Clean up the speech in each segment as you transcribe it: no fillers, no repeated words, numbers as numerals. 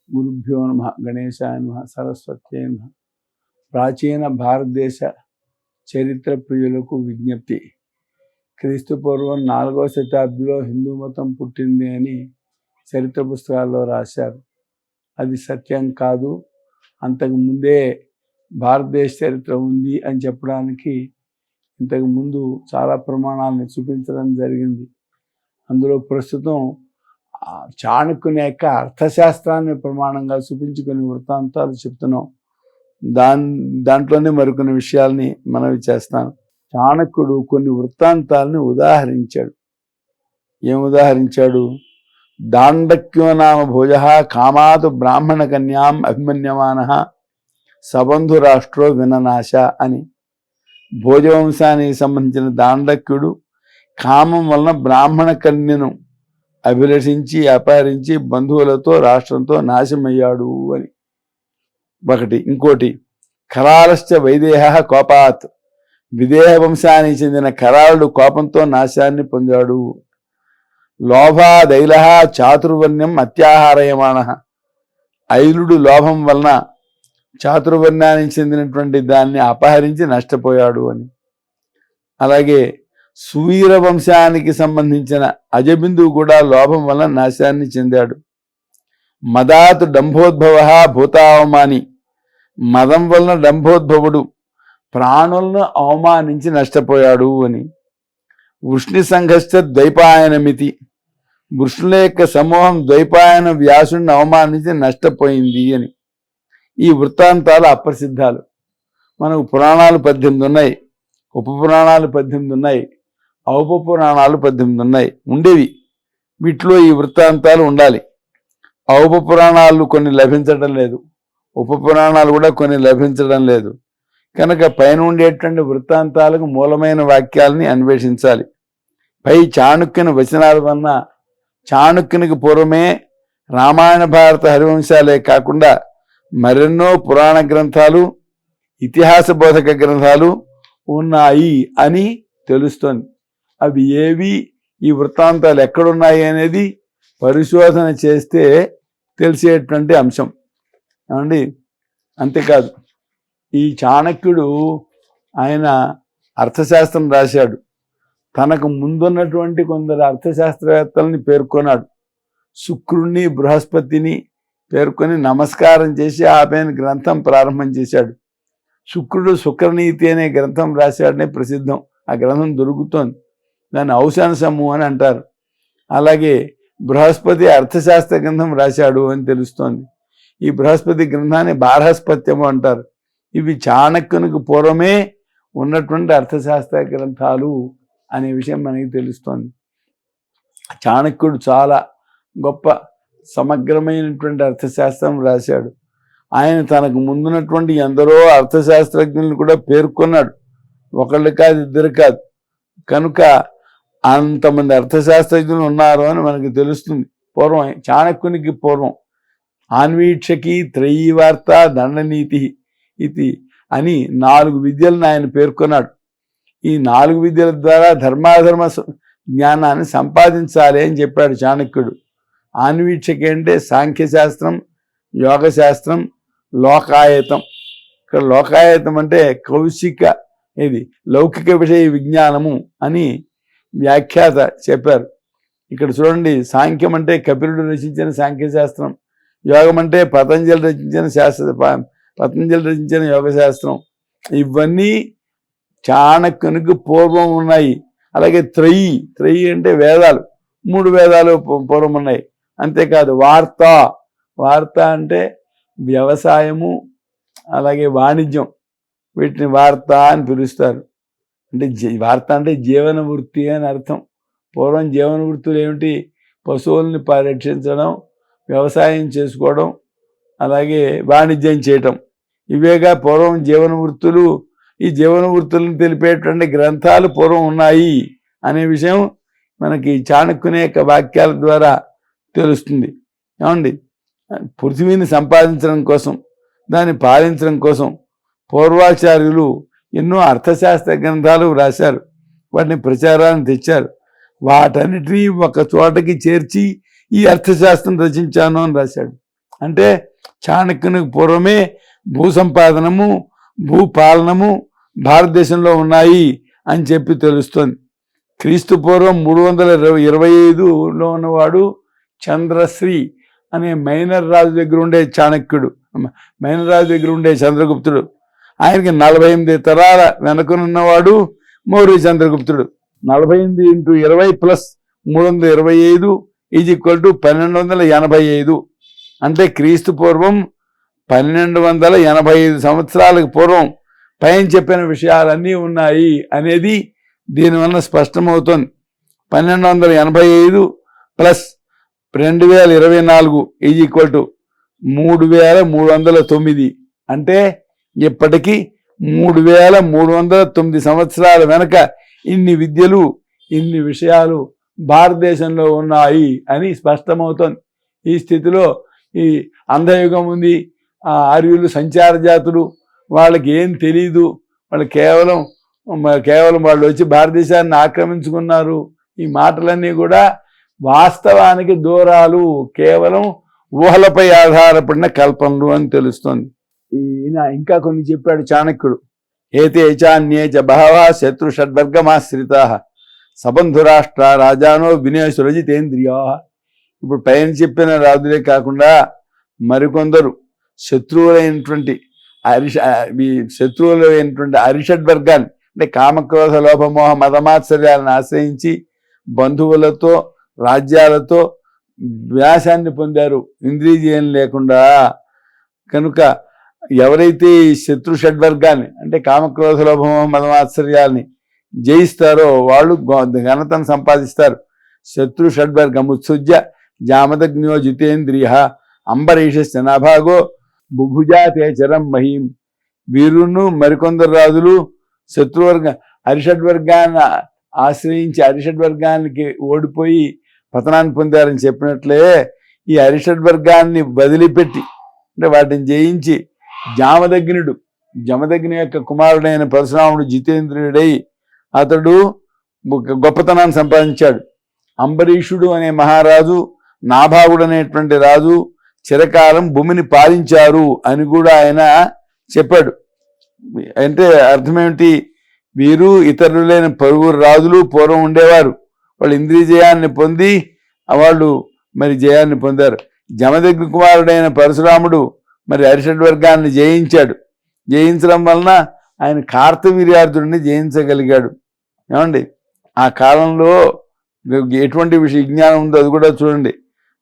గురుభ్యో నమః గణేశాయ నమః సరస్వత్యై నమః. ప్రాచీన భారతదేశ చరిత్ర ప్రియులకు విజ్ఞప్తి. క్రీస్తు పూర్వం 4వ శతాబ్దిలో హిందూ మతం పుట్టింది అని చరిత్ర పుస్తకాల్లో రాశారు. అది సత్యం కాదు. అంతకు ముందే భారతదేశ చరిత్ర ఉంది అని చెప్పడానికి ఇంతకు ముందు చాలా ప్రమాణాలను చూపించడం జరిగింది. అందులో ప్రస్తుతం చాణక్యుని యొక్క అర్థశాస్త్రాన్ని ప్రమాణంగా చూపించుకుని వృత్తాంతాలు చెప్తున్నాం. దాంట్లోనే మరికొన్ని విషయాల్ని మనవి చేస్తాను. చాణక్యుడు కొన్ని వృత్తాంతాలని ఉదాహరించాడు. ఏం ఉదాహరించాడు? దాండక్యో నామ భోజ కామాతు బ్రాహ్మణ కన్యాం అభిమన్యమాన సబంధు రాష్ట్రో విననాశ అని. భోజవంశానికి సంబంధించిన దాండక్యుడు కామం వలన బ్రాహ్మణ కన్యను అభిలషించి అపహరించి బంధువులతో రాష్ట్రంతో నాశమయ్యాడు అని ఒకటి. ఇంకోటి, కరాలశ్చ వైదేహ కోపాత్, విదేహ వంశానికి చెందిన కరాళుడు కోపంతో నాశాన్ని పొందాడు. లోభాదైల చాతుర్వర్ణ్యం అత్యాహారయమాణ, ఐలుడు లోభం వలన చాతుర్వర్ణానికి చెందినటువంటి దాన్ని అపహరించి నష్టపోయాడు అని. అలాగే సువీర వంశానికి సంబంధించిన అజబిందువు కూడా లోభం వలన నాశాన్ని చెందాడు. మదాత్ డంభోద్భవ భూతావమాని, మదం వలన డంభోద్భవుడు ప్రాణులను అవమానించి నష్టపోయాడు అని. వృష్ణి సంఘశ్చ ద్వైపాయనమితి, వృష్ణుల యొక్క సమూహం ద్వైపాయన వ్యాసుడిని అవమానించి నష్టపోయింది అని. ఈ వృత్తాంతాలు అప్రసిద్ధాలు. మనకు పురాణాలు 18 ఉన్నాయి, ఉప పురాణాలు 18 ఉన్నాయి, ఔప పురాణాలు 18 ఉన్నాయి. ఉండేవి. వీటిలో ఈ వృత్తాంతాలు ఉండాలి. ఔప పురాణాలు కొన్ని లభించడం లేదు, ఉప పురాణాలు కూడా కొన్ని లభించడం లేదు. కనుక పైన ఉండేటువంటి వృత్తాంతాలకు మూలమైన వాక్యాలని అన్వేషించాలి. పై చాణక్యుని వచనాల వలన చాణక్యునికి పూర్వమే రామాయణ భారత హరివంశాలే కాకుండా మరెన్నో పురాణ గ్రంథాలు, ఇతిహాస బోధక గ్రంథాలు ఉన్నాయి అని తెలుస్తోంది. అవి ఏవి, ఈ వృత్తాంతాలు ఎక్కడున్నాయి అనేది పరిశోధన చేస్తే తెలిసేటువంటి అంశం ఏమండి. అంతేకాదు, ఈ చాణక్యుడు ఆయన అర్థశాస్త్రం రాశాడు. తనకు ముందున్నటువంటి కొందరు అర్థశాస్త్రవేత్తలని పేర్కొన్నాడు. శుక్రుణ్ణి బృహస్పతిని పేర్కొని నమస్కారం చేసి ఆపైన గ్రంథం ప్రారంభం చేశాడు. శుక్రుడు శుక్రనీతి అనే గ్రంథం రాశాడనే ప్రసిద్ధం. ఆ గ్రంథం దొరుకుతోంది. దాన్ని ఔశాన సమూహం అని అంటారు. అలాగే బృహస్పతి అర్థశాస్త్ర గ్రంథం రాశాడు అని తెలుస్తోంది. ఈ బృహస్పతి గ్రంథాన్ని బార్హస్పత్యము అంటారు. ఇవి చాణక్యునికి పూర్వమే ఉన్నటువంటి అర్థశాస్త్ర గ్రంథాలు అనే విషయం మనకి తెలుస్తోంది. చాణక్యుడు చాలా గొప్ప సమగ్రమైనటువంటి అర్థశాస్త్రం రాశాడు. ఆయన తనకు ముందున్నటువంటి ఎందరో అర్థశాస్త్రజ్ఞులను కూడా పేర్కొన్నాడు. ఒకళ్ళు కాదు, ఇద్దరు కాదు. కనుక అంతమంది అర్థశాస్త్రజ్ఞులు ఉన్నారు అని మనకు తెలుస్తుంది. పూర్వం చాణక్యునికి పూర్వం ఆన్వీక్షకి, త్రయీవార్త, దండనీతి ఇది అని 4 విద్యలను ఆయన పేర్కొన్నాడు. ఈ 4 విద్యల ద్వారా ధర్మాధర్మ జ్ఞానాన్ని సంపాదించాలి అని చెప్పాడు చాణక్యుడు. ఆన్వీక్షకి అంటే సాంఖ్యశాస్త్రం, యోగశాస్త్రం, లోకాయతం. ఇక్కడ లోకాయతం అంటే కౌశిక, ఇది లౌకిక విషయ విజ్ఞానము అని వ్యాఖ్యాత చెప్పారు. ఇక్కడ చూడండి, సాంఖ్యం అంటే కపిలుడు రచించిన సాంఖ్యశాస్త్రం, యోగం అంటే పతంజలి రచించిన యోగశాస్త్రం. ఇవన్నీ చాణక్యునికి పూర్వం ఉన్నాయి. అలాగే త్రయి అంటే వేదాలు, 3 వేదాలు పూర్వం ఉన్నాయి. అంతేకాదు వార్త అంటే వ్యవసాయము, అలాగే వాణిజ్యం, వీటిని వార్త అని పిలుస్తారు. అంటే వార్త అంటే జీవన వృత్తి అని అర్థం. పూర్వం జీవన వృత్తులు ఏమిటి? పశువుల్ని పరిరక్షించడం, వ్యవసాయం చేసుకోవడం, అలాగే వాణిజ్యం చేయటం. ఇవేగా పూర్వం జీవన వృత్తులు. ఈ జీవన వృత్తులను తెలిపేటువంటి గ్రంథాలు పూర్వం ఉన్నాయి అనే విషయం మనకి చాణక్యుని యొక్క వాక్యాల ద్వారా తెలుస్తుంది. ఏమండి, పృథివీని సంపాదించడం కోసం, దాన్ని పాలించడం కోసం పూర్వాచార్యులు ఎన్నో అర్థశాస్త్ర గ్రంథాలు రాశారు. వాటిని ప్రచారాన్ని తెచ్చారు. వాటన్నిటినీ ఒక చోటకి చేర్చి ఈ అర్థశాస్త్రం రచించాను అని రాశాడు. అంటే చాణక్యునికి పూర్వమే భూ సంపాదనము భూపాలనము భారతదేశంలో ఉన్నాయి అని చెప్పి తెలుస్తుంది. క్రీస్తు పూర్వం 325లో ఉన్నవాడు చంద్రశ్రీ అనే మైనర్ రాజు దగ్గర ఉండే చాణక్యుడు, మైనర్ రాజు దగ్గర ఉండే చంద్రగుప్తుడు. ఆయనకి 48 తరాల వెనకనున్నవాడు మౌర్య చంద్రగుప్తుడు. 48 × 20 + 325 = 1285. అంటే క్రీస్తు పూర్వం 1285 సంవత్సరాలకు పూర్వం పైన చెప్పిన విషయాలన్నీ ఉన్నాయి అనేది దీనివల్ల స్పష్టమవుతుంది. 1285 + 2024 = 3309. అంటే ఇప్పటికీ 3309 సంవత్సరాల వెనక ఇన్ని విద్యలు ఇన్ని విషయాలు భారతదేశంలో ఉన్నాయి అని స్పష్టమవుతుంది. ఈ స్థితిలో ఈ అంధయుగం ఉంది, ఆర్యులు సంచార జాతులు, వాళ్ళకి ఏం తెలీదు, వాళ్ళు కేవలం వాళ్ళు వచ్చి భారతదేశాన్ని ఆక్రమించుకున్నారు. ఈ మాటలన్నీ కూడా వాస్తవానికి దూరాలు, కేవలం ఊహలపై ఆధారపడిన కల్పనలు అని తెలుస్తుంది. ఈయన ఇంకా కొన్ని చెప్పాడు చాణక్యుడు. ఏతే చాన్యే చ బహవః శత్రు షడ్వర్గమాశ్రితాః సబంధురాష్ట్ర రాజానో వినయసురజితేంద్రియాః. ఇప్పుడు పైన చెప్పిన రాజులే కాకుండా మరికొందరు శత్రువులైనటువంటి అరిషడ్వర్గాన్ని అంటే కామక్రోధ లోభమోహ మదమాత్సర్యాలను ఆశ్రయించి బంధువులతో రాజ్యాలతో వ్యాసాన్ని పొందారు ఇంద్రియజయం లేకుండా. కనుక ఎవరైతే ఈ శత్రు షడ్వర్గాన్ని అంటే కామక్రోధ లోభమోహ మదమాత్సర్యాల్ని జయిస్తారో వాళ్ళు ఘనతను సంపాదిస్తారు. శత్రు షడ్వర్గముత్సృజ్య జామదగ్న్యో జితేంద్రియ అంబరీషస్య నాభాగో బుభుజాతే చరం మహీం. వీరును మరికొందరు రాజులు శత్రువర్గ అరిషడ్వర్గాన్ని ఆశ్రయించి అరిషడ్వర్గానికి ఓడిపోయి పతనాన్ని పొందారని చెప్పినట్లే ఈ అరిషడ్వర్గాన్ని వదిలిపెట్టి అంటే వాటిని జయించి జమదగ్ని యొక్క కుమారుడైన పరశురాముడు జితేంద్రియుడై అతడు గొప్పతనాన్ని సంపాదించాడు. అంబరీషుడు అనే మహారాజు, నాభాగుడు అనేటువంటి రాజు చిరకాలం భూమిని పాలించారు అని కూడా ఆయన చెప్పాడు. అంటే అర్థమేమిటి? వీరు ఇతరులైన పలువురు రాజులు పూర్వం ఉండేవారు. వాళ్ళు ఇంద్రియ జయాన్ని పొంది వాళ్ళు మరి జయాన్ని పొందారు. జమదగ్ని కుమారుడైన పరశురాముడు మరి అరిషడ్వర్గాన్ని జయించాడు. జయించడం వలన ఆయన కార్తవీర్యార్జునుడిని జయించగలిగాడు. ఏమండి, ఆ కాలంలో ఎటువంటి విజ్ఞానం ఉందో అది కూడా చూడండి.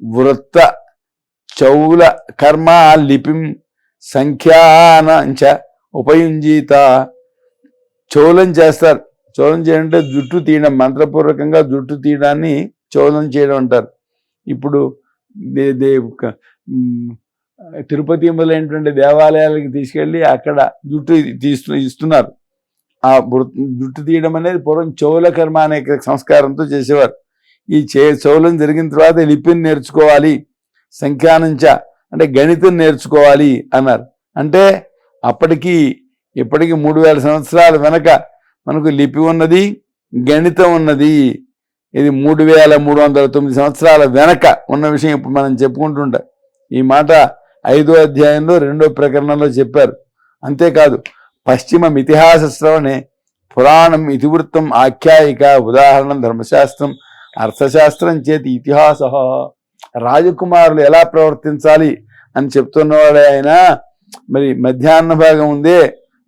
వృత్త చౌల కర్మ లిపిం సంఖ్యానంచ ఉపయుంజీత. చౌలం చేస్తారు. చౌలం చేయడంటే జుట్టు తీయడం, మంత్రపూర్వకంగా జుట్టు తీయడాన్ని చౌలం చేయడం అంటారు. ఇప్పుడు తిరుపతి మొదలైనటువంటి దేవాలయాలకి తీసుకెళ్ళి అక్కడ జుట్టు ఇస్తున్నారు. ఆ జుట్టు తీయడం అనేది పూర్వం చౌల కర్మ అనే సంస్కారంతో చేసేవారు. ఈ చౌలం జరిగిన తర్వాత లిపిని నేర్చుకోవాలి, సంఖ్యానంచ అంటే గణితం నేర్చుకోవాలి అన్నారు. అంటే ఇప్పటికీ 3000 సంవత్సరాల వెనక మనకు లిపి ఉన్నది, గణితం ఉన్నది. ఇది 3309 సంవత్సరాల వెనక ఉన్న విషయం ఇప్పుడు మనం చెప్పుకుంటుంటాం. ఈ మాట 5వ అధ్యాయంలో 2వ ప్రకరణంలో చెప్పారు. అంతేకాదు పశ్చిమ ఇతిహాస శ్రవణే పురాణం ఇతివృత్తం ఆఖ్యాయిక ఉదాహరణం ధర్మశాస్త్రం అర్థశాస్త్రం చేతి ఇతిహాస. రాజకుమారులు ఎలా ప్రవర్తించాలి అని చెప్తున్నవాడే ఆయన. మరి మధ్యాహ్న భాగం ఉందే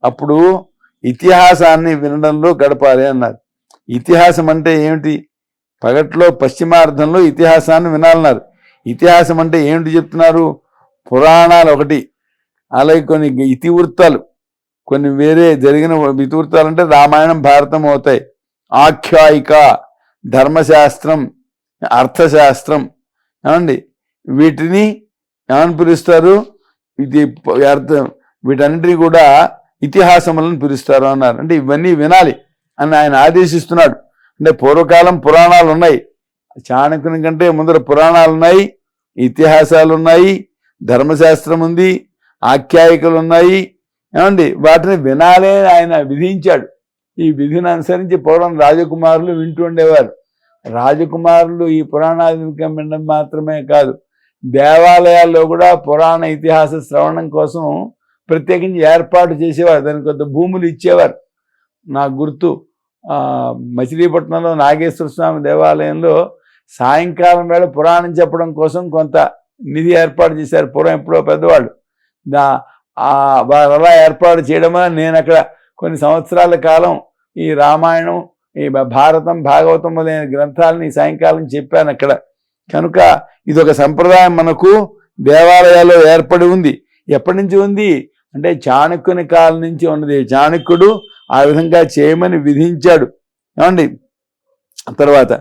అప్పుడు ఇతిహాసాన్ని వినడంలో గడపాలి అన్నారు. ఇతిహాసం అంటే ఏమిటి? పగట్లో పశ్చిమార్థంలో ఇతిహాసాన్ని వినాలన్నారు. ఇతిహాసం అంటే ఏమిటి చెప్తున్నారు? పురాణాలు ఒకటి, అలాగే కొన్ని ఇతివృత్తాలు, కొన్ని వేరే జరిగిన ఇతివృత్తాలు అంటే రామాయణం భారతం అవుతాయి. ఆఖ్యాయిక, ధర్మశాస్త్రం, అర్థశాస్త్రం. ఏమండి, వీటిని ఏమని పిలుస్తారు? వీటన్నిటినీ కూడా ఇతిహాసములను పిలుస్తారు అన్నారు. అంటే ఇవన్నీ వినాలి అని ఆయన ఆదేశిస్తున్నాడు. అంటే పూర్వకాలం పురాణాలు ఉన్నాయి, చాణక్యుని కంటే ముందర పురాణాలు ఉన్నాయి, ఇతిహాసాలు ఉన్నాయి, ధర్మశాస్త్రం ఉంది, ఆఖ్యాయికలు ఉన్నాయి. ఏమండి, వాటిని వినాలే ఆయన విధించాడు. ఈ విధిని అనుసరించి పూర్వం రాజకుమారులు వింటూ ఉండేవారు. రాజకుమారులు ఈ పురాణాలు వినడం మాత్రమే కాదు, దేవాలయాల్లో కూడా పురాణ ఇతిహాస శ్రవణం కోసం ప్రత్యేకించి ఏర్పాటు చేసేవారు, దానికి కొంత భూములు ఇచ్చేవారు. నాకు గుర్తు మచిలీపట్నంలో నాగేశ్వర స్వామి దేవాలయంలో సాయంకాలం వేళ పురాణం చెప్పడం కోసం కొంత నిధి ఏర్పాటు చేశారు పూర్వం ఎప్పుడో పెద్దవాళ్ళు. వారు అలా ఏర్పాటు చేయడం వల్ల నేను అక్కడ కొన్ని సంవత్సరాల కాలం ఈ రామాయణం, ఈ భారతం, భాగవతం మొదలైన గ్రంథాలను ఈ సాయంకాలం చెప్పాను అక్కడ. కనుక ఇదొక సంప్రదాయం మనకు దేవాలయాల్లో ఏర్పడి ఉంది. ఎప్పటి నుంచి ఉంది అంటే చాణక్యుని కాలం నుంచి ఉన్నది. చాణక్యుడు ఆ విధంగా చేయమని విధించాడు. ఏమండి, తర్వాత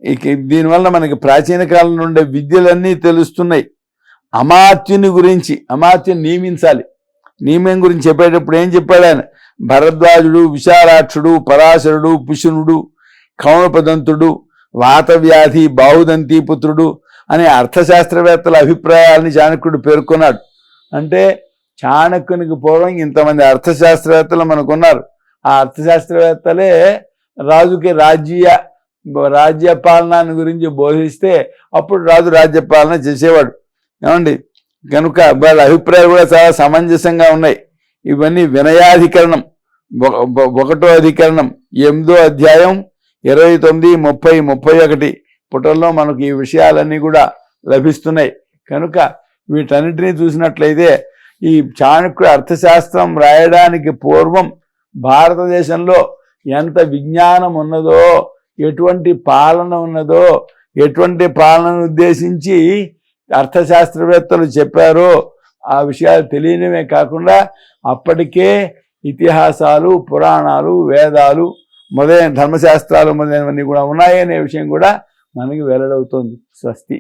ఇక దీనివల్ల మనకి ప్రాచీన కాలం నుండే విద్యలన్నీ తెలుస్తున్నాయి. అమాత్యుని గురించి, అమాత్యుని నియమించాలి. నియమం గురించి చెప్పేటప్పుడు ఏం చెప్పాడు ఆయన? భరద్వాజుడు, విశాలాక్షుడు, పరాశరుడు, పుషునుడు, కౌణపదంతుడు, వాతవ్యాధి, బాహుదంతి పుత్రుడు అనే అర్థశాస్త్రవేత్తల అభిప్రాయాలని చాణక్యుడు పేర్కొన్నాడు. అంటే చాణక్యునికి పూర్వం ఇంతమంది అర్థశాస్త్రవేత్తలు మనకున్నారు. ఆ అర్థశాస్త్రవేత్తలే రాజుకి రాజ్యపాలన గురించి బోధిస్తే అప్పుడు రాజు రాజ్యపాలన చేసేవాడు. ఏమండి, కనుక వాళ్ళ అభిప్రాయాలు కూడా చాలా సమంజసంగా ఉన్నాయి. ఇవన్నీ వినయాధికరణం 1వ అధికరణం 8వ అధ్యాయం 29, 30, 31 పుటల్లో మనకు ఈ విషయాలన్నీ కూడా లభిస్తున్నాయి. కనుక వీటన్నిటినీ చూసినట్లయితే ఈ చాణక్యుడు అర్థశాస్త్రం రాయడానికి పూర్వం భారతదేశంలో ఎంత విజ్ఞానం ఉన్నదో, ఎటువంటి పాలన ఉన్నదో, ఎటువంటి పాలనను ఉద్దేశించి అర్థశాస్త్రవేత్తలు చెప్పారో ఆ విషయాలు తెలియడమే కాకుండా అప్పటికే ఇతిహాసాలు, పురాణాలు, వేదాలు మొదలైన ధర్మశాస్త్రాలు మొదలైనవన్నీ కూడా ఉన్నాయనే విషయం కూడా మనకి వెల్లడవుతోంది. స్వస్తి.